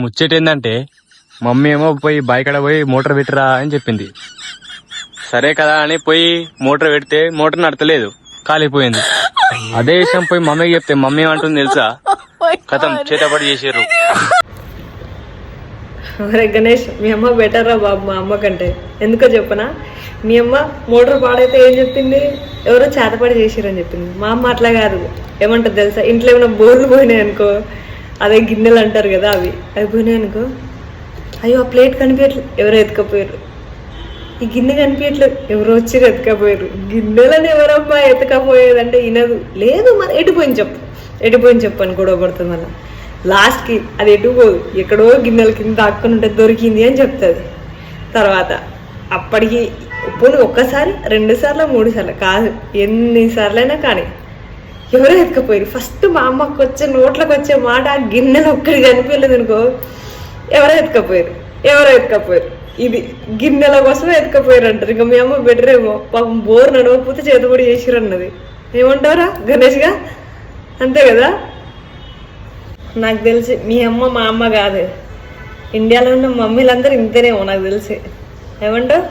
ముచ్చట ఏంటంటే మమ్మీ ఏమో పోయి బావి కాడ పోయి మోటార్ పెట్టరా అని చెప్పింది. సరే కదా అని పోయి మోటార్ పెడితే మోటార్ నడతలేదు, కాలిపోయింది. అదే విషయం పోయి మమ్మీకి చెప్తే మమ్మీ ఏమంటుంది తెలుసా? కథం చేతపడి చేసారు. అరే గణేష్, మీ అమ్మ బెటర్ రా బాబు మా అమ్మ కంటే. ఎందుకో చెప్పనా, మీ అమ్మ మోటార్ పాడైతే ఏం చెప్పింది, ఎవరో చేతపడి చేసిరని చెప్పింది. మా అమ్మ అట్లా కాదు, ఏమంటుంది తెలుసా? ఇంట్లో ఏమైనా బోర్లు పోయినాయి అనుకో, అదే గిన్నెలు అంటారు కదా, అవి పోయినాయి అనుకో, అయ్యో ఆ ప్లేట్ కనిపించట్లేదు, ఎవరో ఎత్తుకపోయారు. ఈ గిన్నె కనిపించట్లేదు, ఎవరో వచ్చి ఎత్తుకపోయారు. గిన్నెలను ఎవరమ్మా ఎత్తుకపోయేదంటే వినదు. లేదు మరి ఎటుపోయింది చెప్పు అని గొడవ పడుతుంది. మళ్ళీ లాస్ట్కి అది ఎటుపోదు, ఎక్కడో గిన్నెల కింద దాక్కుని ఉంటే దొరికింది అని చెప్తుంది. తర్వాత అప్పటికి పోనీ ఒక్కసారి 2 సార్లు 3 సార్లు కాదు, ఎన్నిసార్లైనా కానీ ఎవరో ఎత్తుకపోయారు. ఫస్ట్ మా అమ్మకు వచ్చే నోట్లోకి వచ్చే మాట, గిన్నెలు ఒక్కడి కనిపించలేదు అనుకో, ఎవరో ఎత్తుకపోయారు. ఇది గిన్నెల కోసమే ఎత్తుకపోయారు అంటారు. ఇంకా మీ అమ్మ బెటరేమో, పాపం బోర్ నడవకపోతే చేతబడి చేసిరు అన్నది. ఏమంటారా గణేష్గా? అంతే కదా. నాకు తెలిసి మీ అమ్మ మా అమ్మ కాదు, ఇండియాలో ఉన్న మమ్మీలందరూ ఇంతేనేమో నాకు తెలిసి. ఏమంటావు?